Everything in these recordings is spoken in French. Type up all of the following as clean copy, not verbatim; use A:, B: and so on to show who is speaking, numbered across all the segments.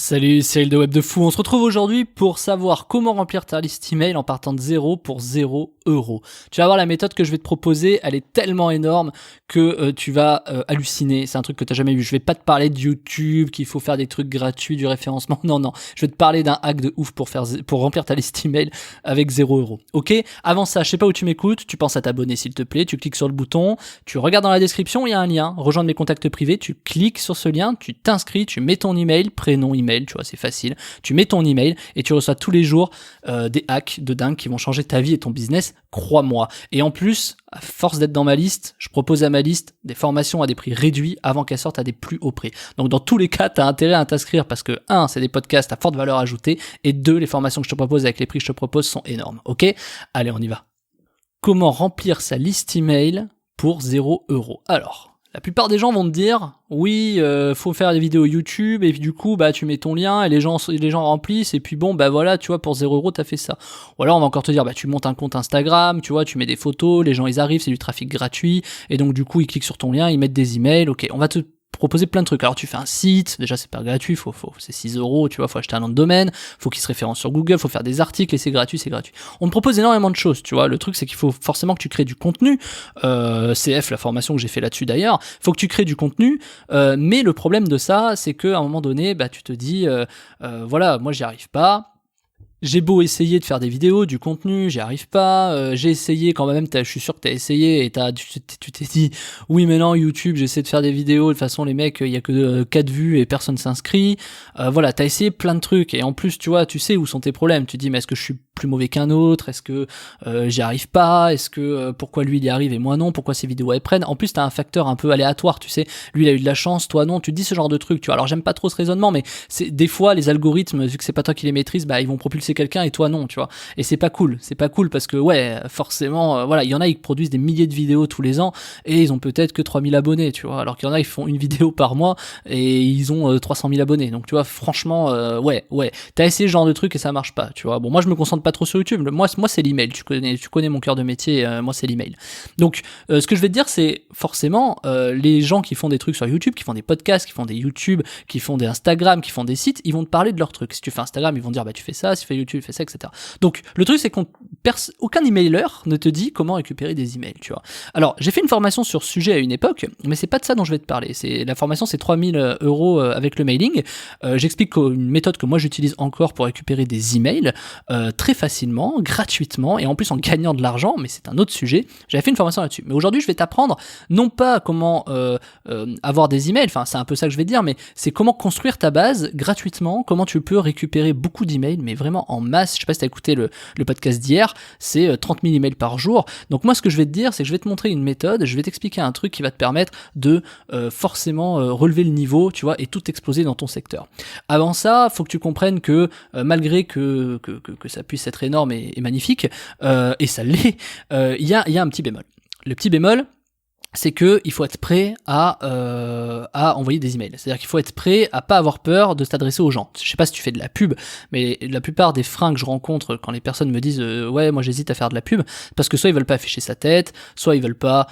A: Salut, Cyril de Web de Fou. On se retrouve aujourd'hui pour savoir comment remplir ta liste email en partant de 0 pour 0 €. Tu vas voir, la méthode que je vais te proposer, elle est tellement énorme que tu vas halluciner. C'est un truc que tu n'as jamais vu. Je vais pas te parler de YouTube, qu'il faut faire des trucs gratuits, du référencement. Non. Je vais te parler d'un hack de ouf pour remplir ta liste email avec 0 €. Ok? Avant ça, je sais pas où tu m'écoutes. Tu penses à t'abonner s'il te plaît. Tu cliques sur le bouton. Tu regardes dans la description, il y a un lien. Rejoindre mes contacts privés. Tu cliques sur ce lien. Tu t'inscris. Tu mets ton email, prénom, email. Tu vois, c'est facile. Tu mets ton email et tu reçois tous les jours des hacks de dingue qui vont changer ta vie et ton business, crois-moi. Et en plus, à force d'être dans ma liste, je propose à ma liste des formations à des prix réduits avant qu'elles sortent à des plus hauts prix. Donc dans tous les cas, tu as intérêt à t'inscrire parce que 1, c'est des podcasts à forte valeur ajoutée et 2, les formations que je te propose avec les prix que je te propose sont énormes. Ok? Allez, on y va. Comment remplir sa liste email pour 0 €? Alors, la plupart des gens vont te dire, oui, faut faire des vidéos YouTube et puis du coup, bah tu mets ton lien et les gens remplissent et puis bon, bah voilà, tu vois, pour 0 € t'as fait ça. Ou alors on va encore te dire, bah tu montes un compte Instagram, tu vois, tu mets des photos, les gens ils arrivent, c'est du trafic gratuit et donc du coup ils cliquent sur ton lien, ils mettent des emails. Ok, on va te proposer plein de trucs. Alors tu fais un site, déjà c'est pas gratuit, c'est 6 €, tu vois, faut acheter un nom de domaine, faut qu'il se référence sur Google, faut faire des articles et c'est gratuit. On te propose énormément de choses, tu vois. Le truc c'est qu'il faut forcément que tu crées du contenu. CF, la formation que j'ai fait là-dessus d'ailleurs, faut que tu crées du contenu, mais le problème de ça, c'est qu'à un moment donné, bah tu te dis, voilà, moi j'y arrive pas. J'ai beau essayer de faire des vidéos, du contenu, j'y arrive pas. J'ai essayé quand même, je suis sûr que t'as essayé et tu t'es dit, oui mais non, YouTube, j'essaie de faire des vidéos, de toute façon les mecs, il y a que 4 vues et personne s'inscrit. Voilà, t'as essayé plein de trucs et en plus, tu vois, tu sais où sont tes problèmes. Tu te dis, mais est-ce que je suis plus mauvais qu'un autre? Est-ce que j'y arrive pas? Est-ce que pourquoi lui il y arrive et moi non? Pourquoi ces vidéos elles prennent? En plus, t'as un facteur un peu aléatoire, tu sais. Lui il a eu de la chance, toi non. Tu te dis ce genre de truc, tu vois. Alors j'aime pas trop ce raisonnement, mais c'est des fois les algorithmes, vu que c'est pas toi qui les maîtrises, bah ils vont propulser quelqu'un et toi non, tu vois. Et c'est pas cool parce que ouais, forcément, voilà, il y en a qui produisent des milliers de vidéos tous les ans et ils ont peut-être que 3000 abonnés, tu vois. Alors qu'il y en a qui font une vidéo par mois et ils ont 300 000 abonnés. Donc tu vois, franchement, ouais, t'as essayé ce genre de truc et ça marche pas, tu vois. Bon, moi je me concentre pas trop sur YouTube. Moi c'est l'email. Tu connais mon cœur de métier. Moi c'est l'email. Donc ce que je vais te dire, c'est forcément les gens qui font des trucs sur YouTube, qui font des podcasts, qui font des YouTube, qui font des Instagram, qui font des sites, ils vont te parler de leurs trucs. Si tu fais Instagram, ils vont te dire bah tu fais ça. Si tu fais YouTube, tu fais ça, etc. Donc le truc c'est aucun emailer ne te dit comment récupérer des emails, tu vois. Alors j'ai fait une formation sur ce sujet à une époque, mais c'est pas de ça dont je vais te parler. La formation, c'est 3000 € avec le mailing. J'explique une méthode que moi j'utilise encore pour récupérer des emails très facilement, gratuitement et en plus en gagnant de l'argent, mais c'est un autre sujet. J'avais fait une formation là-dessus. Mais aujourd'hui je vais t'apprendre non pas comment avoir des emails, enfin c'est un peu ça que je vais te dire, mais c'est comment construire ta base gratuitement, comment tu peux récupérer beaucoup d'emails, mais vraiment en masse. Je sais pas si tu as écouté le podcast d'hier, c'est 30 000 emails par jour. Donc moi ce que je vais te dire, c'est que je vais te montrer une méthode, je vais t'expliquer un truc qui va te permettre de forcément relever le niveau, tu vois, et tout exploser dans ton secteur. Avant ça, faut que tu comprennes que malgré que ça puisse être énorme et magnifique, et ça l'est, il y a un petit bémol. Le petit bémol, c'est que il faut être prêt à envoyer des emails. C'est-à-dire qu'il faut être prêt à pas avoir peur de s'adresser aux gens. Je sais pas si tu fais de la pub, mais la plupart des freins que je rencontre quand les personnes me disent ouais, moi j'hésite à faire de la pub, parce que soit ils veulent pas afficher sa tête, soit ils veulent pas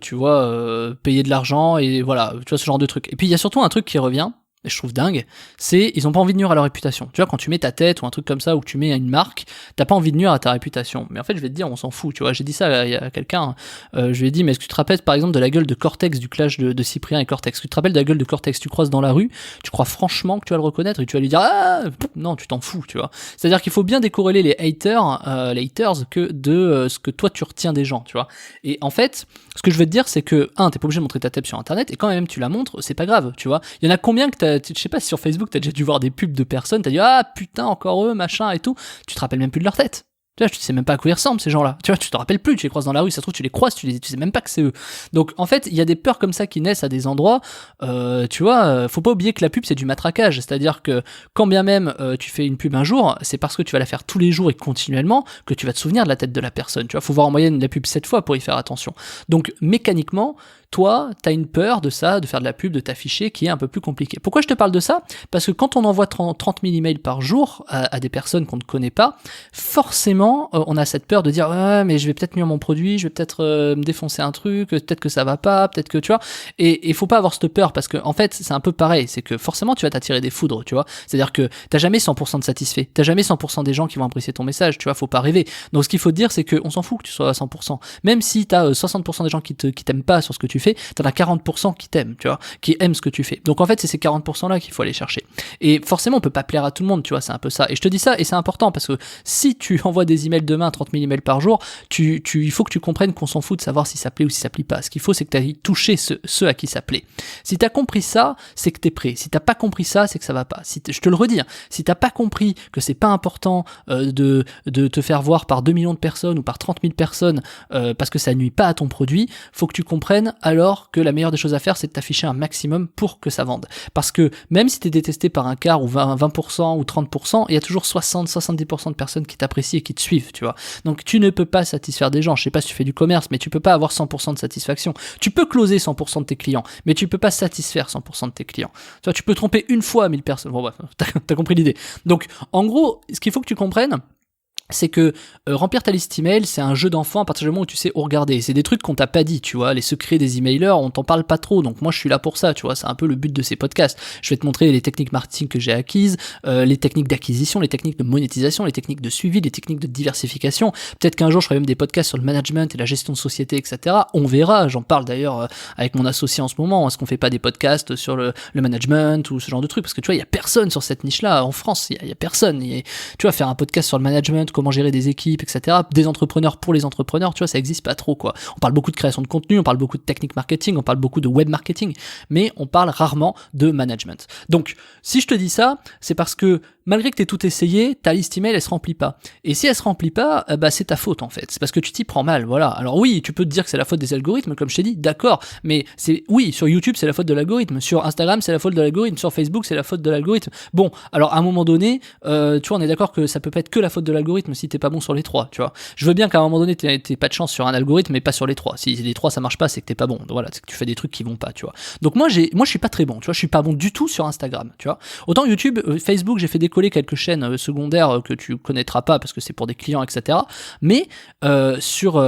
A: tu vois payer de l'argent et voilà, tu vois, ce genre de truc. Et puis il y a surtout un truc qui revient, et je trouve dingue, c'est ils ont pas envie de nuire à leur réputation. Tu vois, quand tu mets ta tête ou un truc comme ça, ou que tu mets une marque, t'as pas envie de nuire à ta réputation. Mais en fait, je vais te dire, on s'en fout, tu vois. J'ai dit ça il y a quelqu'un, je lui ai dit, mais est-ce que tu te rappelles par exemple de la gueule de Cortex, du clash de Cyprien et Cortex? Tu te rappelles de la gueule de Cortex? Tu croises dans la rue, tu crois franchement que tu vas le reconnaître et tu vas lui dire, ah, non, tu t'en fous, tu vois. C'est-à-dire qu'il faut bien décorréler les haters que de ce que toi tu retiens des gens, tu vois. Et en fait, ce que je veux te dire, c'est que, t'es pas obligé de montrer ta tête sur internet, et quand même tu la montres, c'est pas grave, tu vois. Il y en a combien que je sais pas si sur Facebook t'as déjà dû voir des pubs de personnes, t'as dit ah putain encore eux machin et tout, tu te rappelles même plus de leur tête. Tu vois, tu sais même pas à quoi ils ressemblent ces gens-là. Tu vois, tu te rappelles plus, tu les croises dans la rue, ça se trouve tu les croises, tu sais même pas que c'est eux. Donc en fait, il y a des peurs comme ça qui naissent à des endroits. Tu vois, faut pas oublier que la pub c'est du matraquage, c'est-à-dire que quand bien même tu fais une pub un jour, c'est parce que tu vas la faire tous les jours et continuellement que tu vas te souvenir de la tête de la personne. Tu vois, faut voir en moyenne la pub 7 fois pour y faire attention. Donc mécaniquement, toi, t'as une peur de ça, de faire de la pub, de t'afficher, qui est un peu plus compliqué. Pourquoi je te parle de ça? Parce que quand on envoie 30 000 emails par jour à des personnes qu'on ne connaît pas, forcément, on a cette peur de dire ouais, mais je vais peut-être nuire mon produit, je vais peut-être me défoncer un truc, peut-être que ça va pas, peut-être que tu vois. Et il faut pas avoir cette peur parce que en fait, c'est un peu pareil, c'est que forcément tu vas t'attirer des foudres, tu vois. C'est-à-dire que t'as jamais 100% de satisfait, t'as jamais 100% des gens qui vont apprécier ton message, tu vois. Faut pas rêver. Donc ce qu'il faut te dire, c'est que on s'en fout que tu sois à 100%. Même si t'as 60% des gens qui t'aiment pas sur ce que tu fais, t'en as 40% qui t'aiment, tu vois, qui aiment ce que tu fais. Donc en fait, c'est ces 40% là qu'il faut aller chercher. Et forcément, on peut pas plaire à tout le monde, tu vois, c'est un peu ça. Et je te dis ça, et c'est important parce que si tu envoies des emails demain, 30 000 emails par jour, il faut que tu comprennes qu'on s'en fout de savoir si ça plaît ou si ça plaît pas. Ce qu'il faut, c'est que tu ailles toucher ceux à qui ça plaît. Si t'as compris ça, c'est que t'es prêt. Si t'as pas compris ça, c'est que ça va pas. Je te le redis, hein, si t'as pas compris que c'est pas important de te faire voir par 2 millions de personnes ou par 30 000 personnes parce que ça nuit pas à ton produit, faut que tu comprennes alors que la meilleure des choses à faire, c'est de t'afficher un maximum pour que ça vende. Parce que même si t'es détesté par un quart ou 20% ou 30%, il y a toujours 60-70% de personnes qui t'apprécient et qui te suivent, tu vois. Donc tu ne peux pas satisfaire des gens. Je sais pas si tu fais du commerce, mais tu peux pas avoir 100% de satisfaction. Tu peux closer 100% de tes clients, mais tu peux pas satisfaire 100% de tes clients. Tu vois, tu peux tromper une fois 1000 personnes. Bon, bref, t'as compris l'idée. Donc, en gros, ce qu'il faut que tu comprennes, c'est que remplir ta liste email, c'est un jeu d'enfant à partir du moment où tu sais où regarder. C'est des trucs qu'on t'a pas dit, tu vois, les secrets des emailers, on t'en parle pas trop, donc moi je suis là pour ça, tu vois, c'est un peu le but de ces podcasts. Je vais te montrer les techniques marketing que j'ai acquises, les techniques d'acquisition, les techniques de monétisation, les techniques de suivi, les techniques de diversification. Peut-être qu'un jour je ferai même des podcasts sur le management et la gestion de société, etc. On verra, j'en parle d'ailleurs avec mon associé en ce moment, est-ce qu'on fait pas des podcasts sur le management ou ce genre de trucs, parce que tu vois, il y a personne sur cette niche-là, en France, il y a personne. Tu vois, faire un podcast sur le management, comment gérer des équipes, etc. Des entrepreneurs pour les entrepreneurs, tu vois, ça existe pas trop, quoi. On parle beaucoup de création de contenu, on parle beaucoup de technique marketing, on parle beaucoup de web marketing, mais on parle rarement de management. Donc, si je te dis ça, c'est parce que malgré que tu aies tout essayé, ta liste email, elle se remplit pas. Et si elle se remplit pas, bah c'est ta faute en fait. C'est parce que tu t'y prends mal, voilà. Alors oui, tu peux te dire que c'est la faute des algorithmes, comme je t'ai dit, d'accord. Mais oui, sur YouTube, c'est la faute de l'algorithme. Sur Instagram, c'est la faute de l'algorithme. Sur Facebook, c'est la faute de l'algorithme. Bon, alors à un moment donné, tu vois, on est d'accord que ça peut pas être que la faute de l'algorithme si t'es pas bon sur les trois, tu vois. Je veux bien qu'à un moment donné, t'aies pas de chance sur un algorithme, mais pas sur les trois. Si les trois ça marche pas, c'est que t'es pas bon. Voilà, c'est que tu fais des trucs qui vont pas, tu vois. Donc moi, je suis pas très bon, tu vois. Je suis pas bon du tout sur Instagram, tu vois. Autant YouTube, Facebook, j'ai fait décoller quelques chaînes secondaires que tu connaîtras pas parce que c'est pour des clients, etc. Mais sur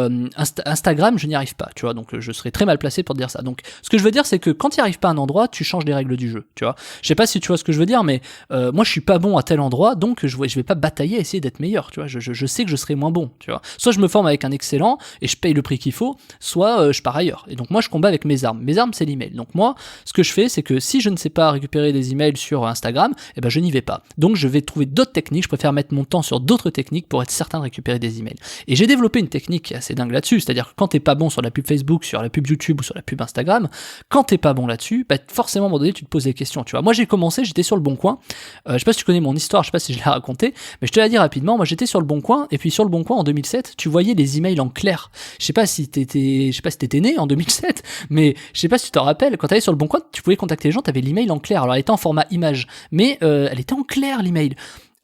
A: Instagram, je n'y arrive pas, tu vois. Donc je serais très mal placé pour te dire ça. Donc ce que je veux dire, c'est que quand tu n'y arrives pas à un endroit, tu changes les règles du jeu, tu vois. Je sais pas si tu vois ce que je veux dire, mais moi je suis pas bon à tel endroit, donc je vais pas batailler à essayer d'être meilleur, tu vois. Je sais que je serai moins bon, tu vois. Soit je me forme avec un excellent et je paye le prix qu'il faut, soit je pars ailleurs. Et donc moi je combats avec mes armes. Mes armes, c'est l'email. Donc moi, ce que je fais, c'est que si je ne sais pas récupérer des emails sur Instagram, eh ben je n'y vais pas. Donc je vais trouver d'autres techniques, je préfère mettre mon temps sur d'autres techniques pour être certain de récupérer des emails. Et j'ai développé une technique qui est assez dingue là-dessus, c'est-à-dire que quand t'es pas bon sur la pub Facebook, sur la pub YouTube ou sur la pub Instagram, quand t'es pas bon là-dessus, bah forcément à un moment donné tu te poses des questions, tu vois. Moi j'ai commencé, j'étais sur le Bon Coin, je sais pas si tu connais mon histoire, je sais pas si je l'ai raconté, mais je te la dis rapidement, moi j'étais sur le Bon Coin, et puis sur le Bon Coin en 2007, tu voyais les emails en clair. Je sais pas si t'étais né en 2007, mais je sais pas si tu t'en rappelles, quand t'allais sur le Bon Coin, tu pouvais contacter les gens, t'avais l'email en clair, alors elle était en format image, mais elle était en clair l'email.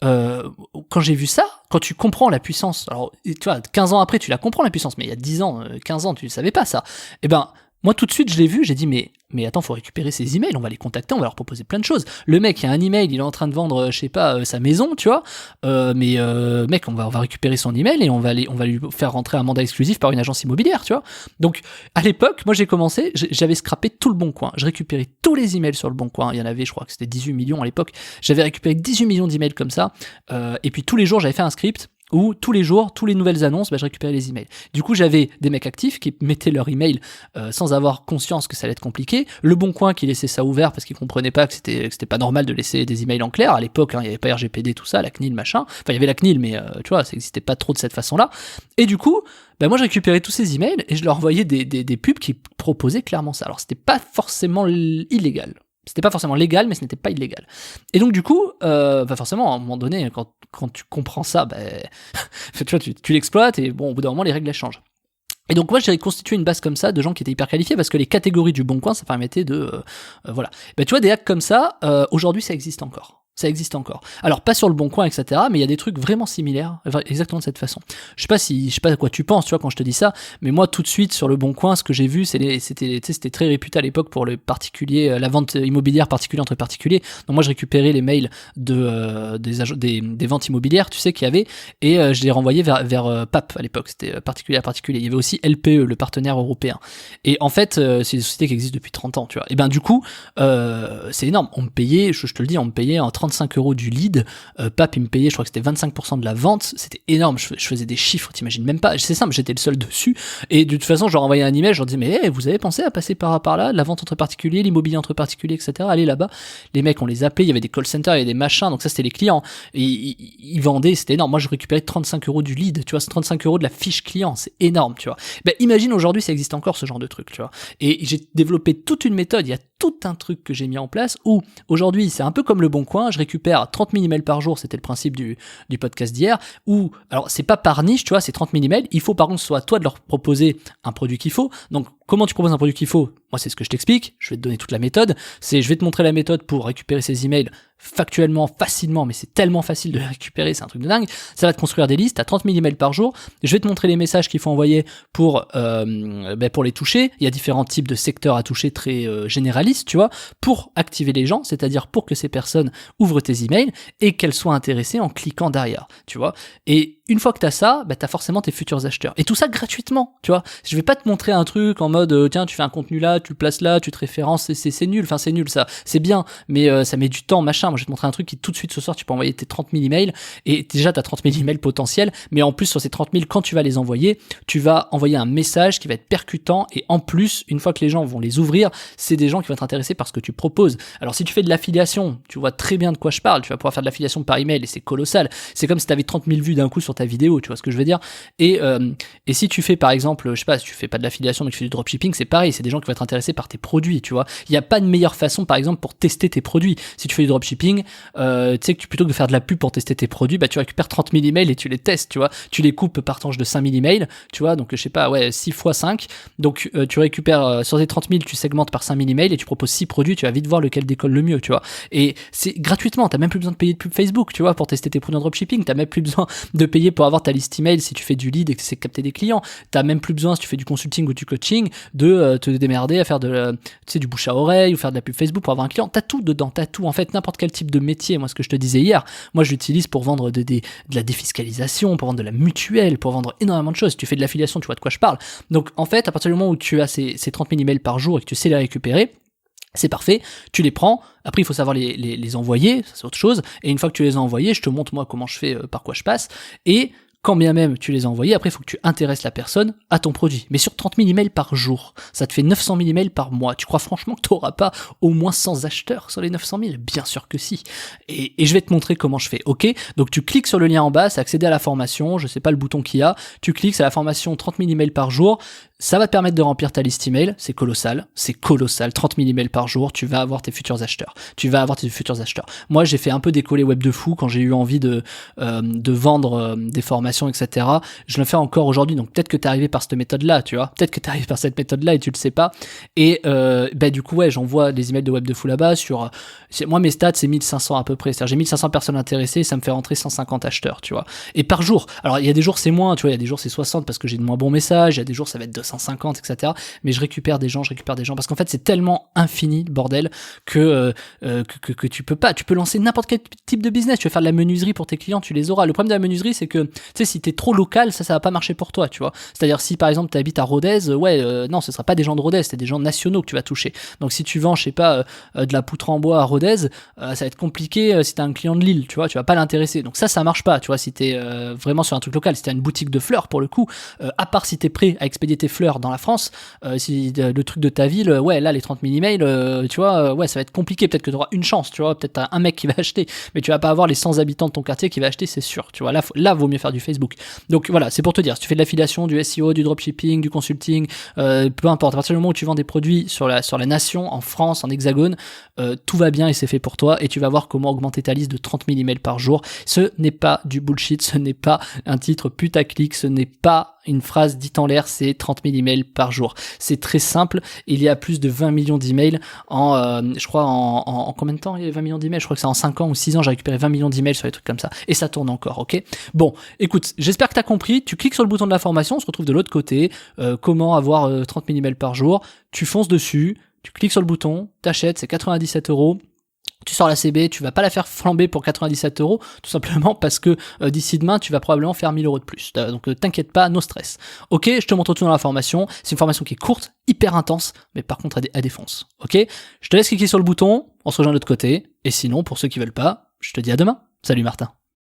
A: Quand j'ai vu ça, quand tu comprends la puissance, alors tu vois, 15 ans après tu la comprends la puissance, mais il y a 10 ans, 15 ans tu ne savais pas ça, et ben moi tout de suite je l'ai vu, j'ai dit mais attends, faut récupérer ces emails, on va les contacter, on va leur proposer plein de choses. Le mec, il a un email, il est en train de vendre, je sais pas, sa maison, tu vois, mec, on va récupérer son email et on va lui faire rentrer un mandat exclusif par une agence immobilière, tu vois. Donc, à l'époque, moi j'ai commencé, j'avais scrappé tout le Bon Coin, je récupérais tous les emails sur le Bon Coin, il y en avait, je crois que c'était 18 millions à l'époque, j'avais récupéré 18 millions d'emails comme ça, et puis tous les jours, j'avais fait un script où tous les jours, toutes les nouvelles annonces, je récupérais les emails. Du coup, j'avais des mecs actifs qui mettaient leur email sans avoir conscience que ça allait être compliqué. Le Bon Coin qui laissait ça ouvert parce qu'ils comprenaient pas que c'était pas normal de laisser des emails en clair. À l'époque, il y avait pas RGPD, tout ça, la CNIL, machin. Enfin, il y avait la CNIL, mais tu vois, ça existait pas trop de cette façon-là. Et du coup, moi, je récupérais tous ces emails et je leur envoyais des pubs qui proposaient clairement ça. Alors, c'était pas forcément illégal. C'était pas forcément légal, mais ce n'était pas illégal. Et donc, du coup, forcément, à un moment donné, quand tu comprends ça, tu vois, tu l'exploites et bon, au bout d'un moment, les règles, elles changent. Et donc moi j'avais constitué une base comme ça de gens qui étaient hyper qualifiés parce que les catégories du Bon Coin ça permettait de voilà. Tu vois des hacks comme ça aujourd'hui ça existe encore. Ça existe encore. Alors pas sur le Bon Coin, etc. Mais il y a des trucs vraiment similaires, exactement de cette façon. Je sais pas à quoi tu penses, tu vois, quand je te dis ça. Mais moi, tout de suite sur le Bon Coin, ce que j'ai vu, c'était très réputé à l'époque pour les particuliers, la vente immobilière particulier entre particuliers. Donc moi, je récupérais les mails des ventes immobilières, tu sais, qu'il y avait, et je les renvoyais vers PAP à l'époque. C'était particulier à particulier. Il y avait aussi LPE, le partenaire européen. Et en fait, c'est une société qui existe depuis 30 ans, tu vois. Et ben du coup, c'est énorme. On me payait, je te le dis, on me payait en 35 € du lead. PAP, il me payait, je crois que c'était 25% de la vente. C'était énorme. Je faisais des chiffres, t'imagines même pas. C'est simple, j'étais le seul dessus. Et de toute façon, je leur envoyais un email, je leur disais, mais vous avez pensé à passer par là, la vente entre particuliers, l'immobilier entre particuliers, etc. Allez là-bas. Les mecs, on les appelait, il y avait des call centers, il y avait des machins. Donc ça, c'était les clients. Et ils vendaient, c'était énorme. Moi, je récupérais 35 € du lead. Tu vois, c'est 35 € de la fiche client. C'est énorme, tu vois. Ben, imagine aujourd'hui, ça existe encore ce genre de truc, tu vois. Et j'ai développé toute une méthode. Il y a tout un truc que j'ai mis en place où aujourd'hui, c'est un peu comme le Bon Coin. Je récupère 30 000 emails par jour, c'était le principe du podcast d'hier, où, alors c'est pas par niche, tu vois, c'est 30 000 emails, il faut par contre soit toi de leur proposer un produit qu'il faut. Donc comment tu proposes un produit qu'il faut? Moi, c'est ce que je t'explique, je vais te donner toute la méthode, je vais te montrer la méthode pour récupérer ces emails factuellement, facilement, mais c'est tellement facile de les récupérer, c'est un truc de dingue. Ça va te construire des listes à 30 000 emails par jour. Je vais te montrer les messages qu'il faut envoyer pour les toucher. Il y a différents types de secteurs à toucher très généralistes, tu vois, pour activer les gens, c'est-à-dire pour que ces personnes ouvrent tes emails et qu'elles soient intéressées en cliquant derrière, tu vois. Et une fois que t'as ça, t'as forcément tes futurs acheteurs. Et tout ça gratuitement, tu vois. Je vais pas te montrer un truc en mode, tiens, tu fais un contenu là, tu le places là, tu te références, c'est nul, enfin c'est nul ça, c'est bien, mais ça met du temps, machin. Moi je vais te montrer un truc qui tout de suite ce soir, tu peux envoyer tes 30 000 emails, et déjà t'as 30 000 emails potentiels, mais en plus sur ces 30 000, quand tu vas les envoyer, tu vas envoyer un message qui va être percutant, et en plus, une fois que les gens vont les ouvrir, c'est des gens qui vont être intéressés par ce que tu proposes. Alors si tu fais de l'affiliation, tu vois très bien de quoi je parle, tu vas pouvoir faire de l'affiliation par email, et c'est colossal. C'est comme si t'avais 30 000 vues d'un coup sur ta vidéo, tu vois ce que je veux dire. Et si tu fais par exemple, je sais pas, si tu fais pas de l'affiliation mais tu fais du dropshipping, c'est pareil, c'est des gens qui vont être intéressés par tes produits, tu vois. Il y a pas de meilleure façon par exemple pour tester tes produits. Si tu fais du dropshipping, tu sais que plutôt que de faire de la pub pour tester tes produits, tu récupères 30 000 emails et tu les testes, tu vois. Tu les coupes par tranche de 5 000 emails, tu vois, donc je sais pas, 6 x 5. Donc tu récupères sur tes 30 000, tu segmentes par 5 000 emails et tu proposes 6 produits, tu vas vite voir lequel décolle le mieux, tu vois. Et c'est gratuitement, t'as même plus besoin de payer de pub Facebook, tu vois, pour tester tes produits en dropshipping, t'as même plus besoin de payer pour avoir ta liste email si tu fais du lead et que c'est capter des clients. T'as même plus besoin, si tu fais du consulting ou du coaching, de te démerder à faire du bouche à oreille ou faire de la pub Facebook pour avoir un client. T'as tout dedans, t'as tout. En fait, n'importe quel type de métier, moi, ce que je te disais hier, moi, je l'utilise pour vendre de la défiscalisation, pour vendre de la mutuelle, pour vendre énormément de choses. Si tu fais de l'affiliation, tu vois de quoi je parle. Donc, en fait, à partir du moment où tu as ces 30 000 emails par jour et que tu sais les récupérer, c'est parfait, tu les prends, après il faut savoir les envoyer, ça c'est autre chose, et une fois que tu les as envoyés, je te montre moi comment je fais, par quoi je passe, et quand bien même tu les as envoyés, après il faut que tu intéresses la personne à ton produit. Mais sur 30 000 emails par jour, ça te fait 900 000 emails par mois. Tu crois franchement que tu n'auras pas au moins 100 acheteurs sur les 900 000 ? Bien sûr que si. Et je vais te montrer comment je fais. Ok ? Donc tu cliques sur le lien en bas, c'est accéder à la formation, je sais pas le bouton qu'il y a, tu cliques, c'est la formation 30 000 emails par jour. Ça va te permettre de remplir ta liste email, c'est colossal, 30 000 emails par jour, tu vas avoir tes futurs acheteurs. Moi, j'ai fait un peu décoller Web de Fou quand j'ai eu envie de vendre des formations, etc. Je le fais encore aujourd'hui, donc peut-être que t'es arrivé par cette méthode-là, tu vois. Peut-être que t'es arrivé par cette méthode-là et tu le sais pas. Et du coup, j'envoie des emails de Web de Fou là-bas moi, mes stats, c'est 1500 à peu près. C'est-à-dire, j'ai 1500 personnes intéressées, ça me fait rentrer 150 acheteurs, tu vois. Et par jour. Alors, il y a des jours, c'est moins, tu vois, il y a des jours, c'est 60 parce que j'ai de moins bons messages, il y a des jours, ça va être 250, etc. Mais je récupère des gens, parce qu'en fait, c'est tellement infini, le bordel, que tu peux pas. Tu peux lancer n'importe quel type de business. Tu veux faire de la menuiserie pour tes clients, tu les auras. Le problème de la menuiserie, c'est que, tu sais, si t'es trop local, ça va pas marcher pour toi, tu vois. C'est-à-dire, si par exemple, t'habites à Rodez, non, ce sera pas des gens de Rodez, c'est des gens nationaux que tu vas toucher. Donc, si tu vends, je sais pas, de la poutre en bois à Rodez, ça va être compliqué si t'as un client de Lille, tu vois, tu vas pas l'intéresser. Donc ça marche pas, tu vois, si t'es vraiment sur un truc local. Si t'as une boutique de fleurs, pour le coup, à part si t'es prêt à expédier tes fleurs dans la France, si le truc de ta ville, là, les 30 000 emails, tu vois, ça va être compliqué. Peut-être que t'auras une chance, tu vois, peut-être t'as un mec qui va acheter, mais tu vas pas avoir les 100 habitants de ton quartier qui va acheter, c'est sûr, tu vois. Là, vaut mieux faire du Facebook. Donc voilà, c'est pour te dire, si tu fais de l'affiliation, du SEO, du dropshipping, du consulting, peu importe, à partir du moment où tu vends des produits sur la nation, en France, en hexagone, tout va bien et c'est fait pour toi, et tu vas voir comment augmenter ta liste de 30 000 emails par jour. Ce n'est pas du bullshit, ce n'est pas un titre putaclic, ce n'est pas une phrase dite en l'air, c'est 30 000 emails par jour. C'est très simple. Il y a plus de 20 millions d'emails je crois en combien de temps il y a 20 millions d'emails? Je crois que c'est en 5 ans ou 6 ans, j'ai récupéré 20 millions d'emails sur des trucs comme ça. Et ça tourne encore, ok? Bon, écoute, j'espère que t'as compris. Tu cliques sur le bouton de la formation, on se retrouve de l'autre côté. Comment avoir 30 000 emails par jour? Tu fonces dessus, tu cliques sur le bouton, t'achètes, c'est 97 €. Tu sors la CB, tu vas pas la faire flamber pour 97 €, tout simplement parce que d'ici demain, tu vas probablement faire 1000 € de plus. Donc t'inquiète pas, no stress. Ok, je te montre tout dans la formation. C'est une formation qui est courte, hyper intense, mais par contre à défonce. Ok, je te laisse cliquer sur le bouton, on se rejoint de l'autre côté. Et sinon, pour ceux qui veulent pas, je te dis à demain. Salut Martin.